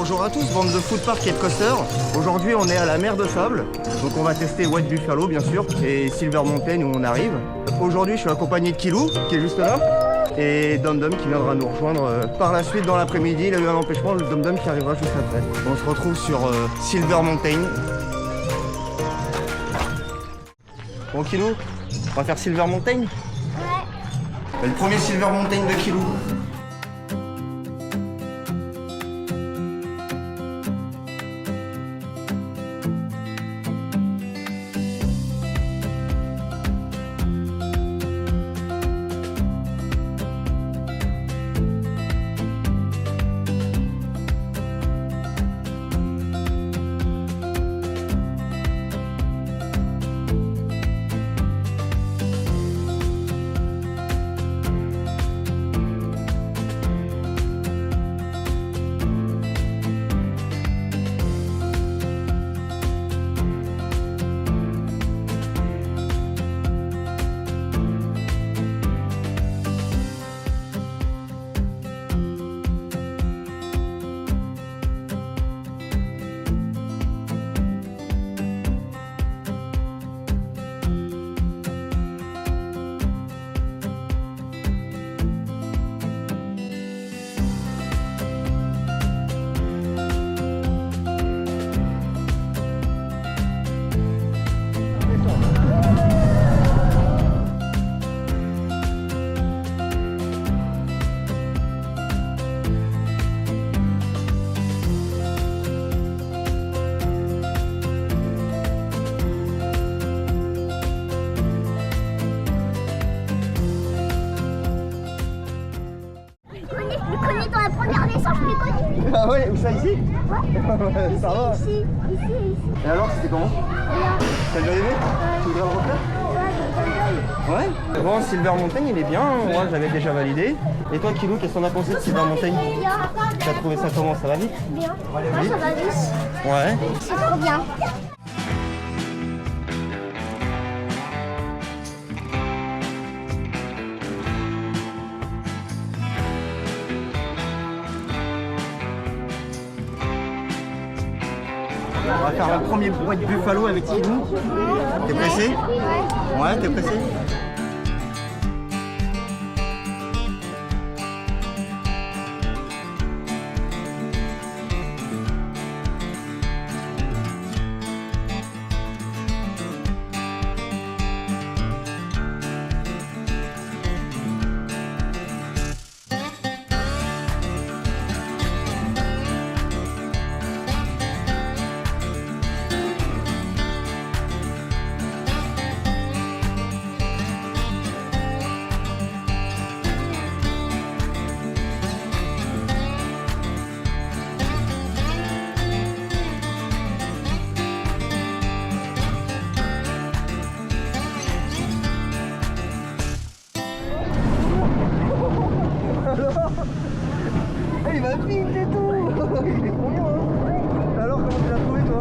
Bonjour à tous, bande de food park et de coasters. Aujourd'hui on est à la mer de Sable, donc on va tester White Buffalo bien sûr, et Silver Mountain où on arrive. Aujourd'hui je suis accompagné de Kilou, qui est juste là, et Dom qui viendra nous rejoindre par la suite dans l'après-midi. Il a eu un empêchement, le Dom qui arrivera juste après. On se retrouve sur Silver Mountain. Bon Kilou, on va faire Silver Mountain? Ouais. Le premier Silver Mountain de Kilou. Ah ouais, où ça ici? Ouais. Ça va. Ici. Et alors, c'était comment? Bien. T'as bien aimé? Tu voudrais le refaire? Ouais. Bon, Silver Mountain, il est bien. Moi, j'avais déjà validé. Et toi, Kilou, qu'est-ce qu'on a pensé de Silver Mountain? Bien. T'as trouvé ça comment? Ça va vite? Bien. Moi, ça va vite. Ouais. C'est trop bien. On va faire le premier White Buffalo avec Kilou. T'es pressé? Ouais, t'es pressé? Il va vite et tout. Il est trop bien hein. Alors comment tu l'as trouvé toi?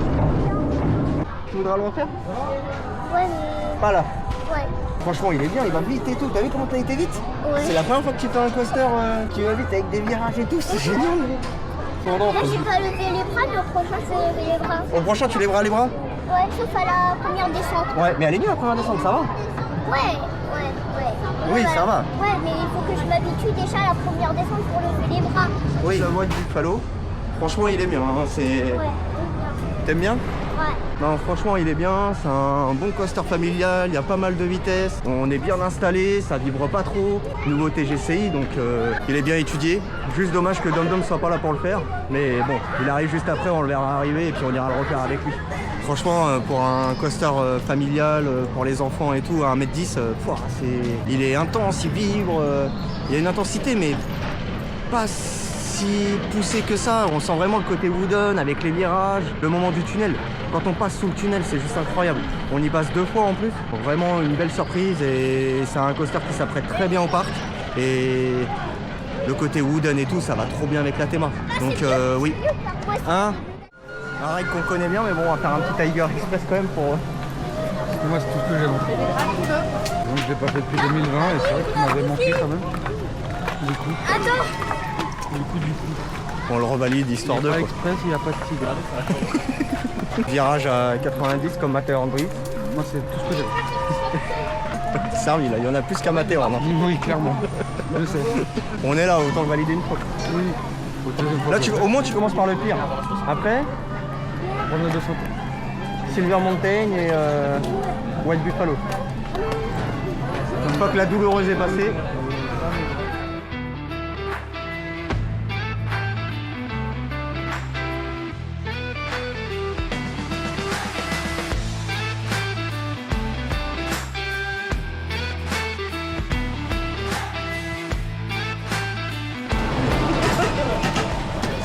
Tu voudras le refaire? Ouais, mais... Pas là. Ouais. Franchement il est bien, il va vite et tout. T'as vu comment t'as été vite? Ouais. C'est la première fois que tu fais un coaster qui va vite avec des virages et tout, c'est génial. Là j'ai pas levé les bras, mais au prochain je vais lever les bras. Au prochain tu lèveras les bras? Ouais, sauf à la première descente. Ouais, mais elle est bien la première descente, ça va? Ouais. Oui, ça va. Ouais, mais il faut que je m'habitue déjà à la première descente pour lever les bras. Oui, la White Buffalo, franchement il est bien, hein. Ouais. T'aimes bien? Ouais. Non, franchement il est bien, c'est un bon coaster familial, il y a pas mal de vitesses, on est bien installé, ça vibre pas trop, nouveau TGCI donc il est bien étudié. Juste dommage que Dom soit pas là pour le faire, mais bon, il arrive juste après, on le verra arriver et puis on ira le refaire avec lui. Franchement pour un coaster familial, pour les enfants et tout, à 1m10, il est intense, il vibre, il y a une intensité mais pas si poussé que ça. On sent vraiment le côté wooden avec les virages, le moment du tunnel. Quand on passe sous le tunnel, c'est juste incroyable. On y passe 2 fois en plus. Donc vraiment une belle surprise et c'est un coaster qui s'apprête très bien au parc. Et le côté wooden et tout, ça va trop bien avec la théma. Donc oui. Un ride qu'on connaît bien, mais bon, on va faire un petit Tiger Express quand même pour... Moi, c'est tout ce que j'aime. Donc, je l'ai pas fait depuis 2020 et c'est vrai qu'il m'avait manqué quand même. Du coup. Attends. On le revalide histoire de. Pas Quoi. express, il n'y a pas de tigre. Virage à 90 comme Matterhorn Drift. Moi, c'est tout ce que j'aime. Servi là, il y en a plus qu'à Matterhorn. Hein. Oui, clairement. Je sais. On est là, autant le valider une fois. Oui. Là, au moins, tu commences par le pire. Après, On a 200. Silver Mountain et White Buffalo. Une fois que la douloureuse est passée.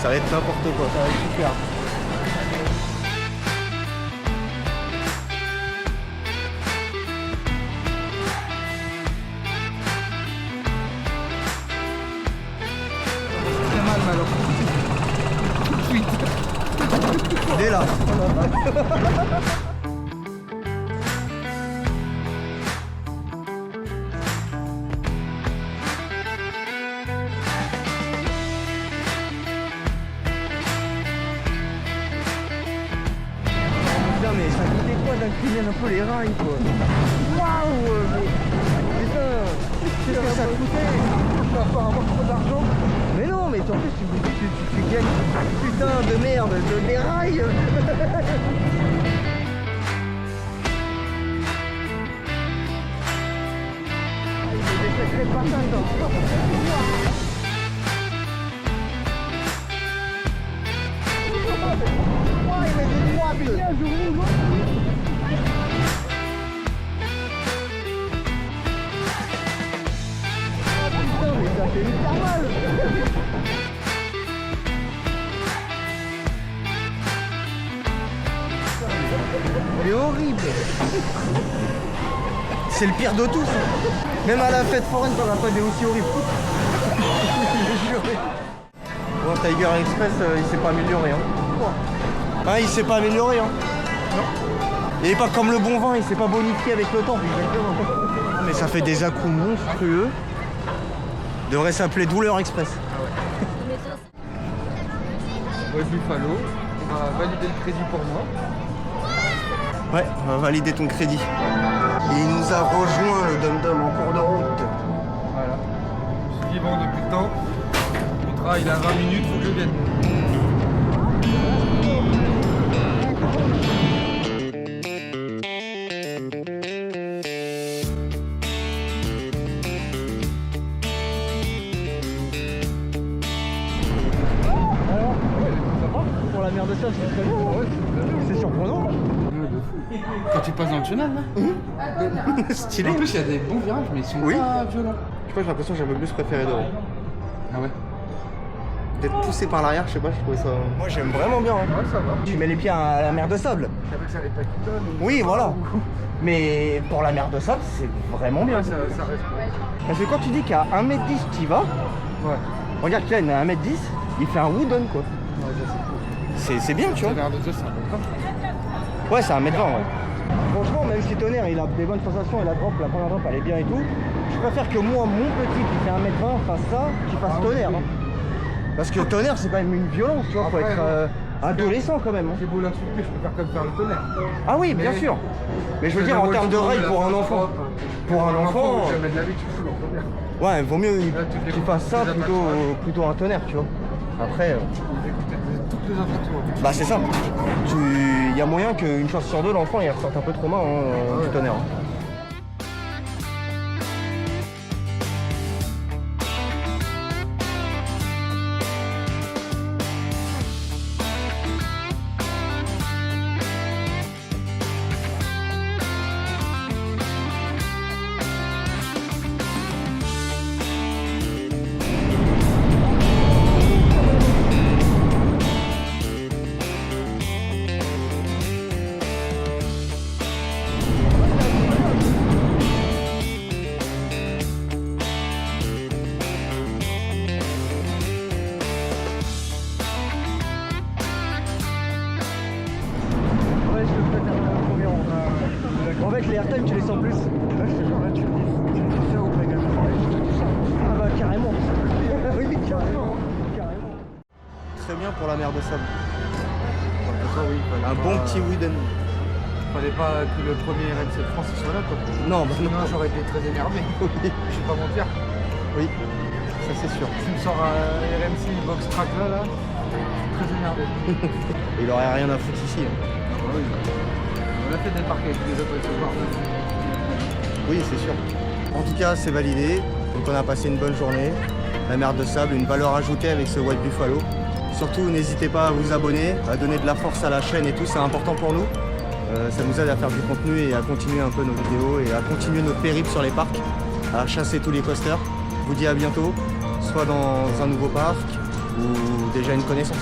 Ça va être n'importe quoi, ça va être super. Très mal, alors. Tout de suite. Dès là. Putain, mais ça coûtait quoi d'incliner un peu les rails quoi. Waouh, putain, qu'est-ce que ça coûtait? Tu vas pas avoir trop d'argent. Mais non, mais en plus tu gagnes putain de merde, des rails. Il y a des sacrées patates, hein. Oh, il met des droites. Ah putain, mais ça fait hyper mal. Il est horrible. C'est le pire de tous. Même à la fête foraine, t'en as pas des aussi horribles. Je jure. Bon, Tiger Express, il s'est pas amélioré. Hein. Hein, il s'est pas amélioré. Hein. Non. Il est pas comme le bon vin, il s'est pas bonifié avec le temps. Mais ça fait des à-coups monstrueux. Devrait s'appeler Douleur Express. White Buffalo. On va valider le crédit pour moi. Ouais, on va valider ton crédit. Et il nous a rejoint le Dum-Dum en cours de route. Voilà. Je me suis dit, bon, depuis le temps, le train il a 20 minutes, faut que je vienne. Pour la merde de ça, c'est très bien. C'est surprenant. Quand tu passes dans le tunnel là. Stylé. En plus, il y a des bons virages, mais ils sont Oui. pas violents. Je sais pas, j'ai l'impression que j'ai un peu plus préféré devant. Ah ouais. D'être poussé par l'arrière, je sais pas, je trouvais ça. Moi j'aime vraiment bien. Hein. Ouais, ça va. Tu mets les pieds à la mer de sable. Je savais que ça allait pas quitter. Oui, voilà. Mais pour la mer de sable, c'est vraiment bien. Ça reste. Parce que quand tu dis qu'à 1m10 tu y vas, Ouais. regarde qu'il y a 1m10, il fait un wooden quoi. Ouais, ça c'est cool. C'est bien, tu Ça a vois. l'air de dire ça. Ouais, c'est 1m20, ouais. Franchement, même si Tonnerre il a des bonnes sensations et la première drop elle est bien et tout, je préfère que moi, mon petit qui fait 1m20 fasse ça, qu'il fasse Tonnerre. Hein. Parce que Tonnerre c'est quand même une violence, tu vois, faut Après, être adolescent quand même. Hein. J'ai beau l'insulter, je préfère quand même faire le tonnerre. Ah oui, bien Mais- sûr. Mais je veux dire en termes de rail pour un enfant. Pour un enfant, Jamais de la vie que tu fous en tonnerre. ouais, vaut mieux Là, toutes les qu'il fasse ça toutes les plutôt un Tonnerre, tu vois. Après, Toutes les infos. bah c'est ça. Il y a moyen qu'une chance sur deux, l'enfant il ressorte un peu trop main du Tonnerre. En fait, les airtime, tu les sens plus. Là, je te jure, là, tu me dis ça au magasin. Je te dis ça. Ah bah carrément. Oui, carrément. très bien pour la mer de sable. Oui, Un bon petit wooden. Fallait pas que le premier RMC de France il soit là quoi. Non, bah Sinon non. j'aurais été très énervé. Oui, Je vais pas mentir. oui, ça c'est sûr. Si me sort un RMC box track là, je suis très énervé. Il aurait rien à foutre ici. Hein. Ah oui. On a fait des parquets avec les autres ce soir. Oui, c'est sûr. En tout cas, c'est validé. Donc on a passé une bonne journée. La mer de sable, une valeur ajoutée avec ce White Buffalo. Surtout, n'hésitez pas à vous abonner, à donner de la force à la chaîne et tout, c'est important pour nous. Ça nous aide à faire du contenu et à continuer un peu nos vidéos et à continuer notre périple sur les parcs, à chasser tous les coasters. Je vous dis à bientôt, soit dans un nouveau parc ou déjà une connaissance.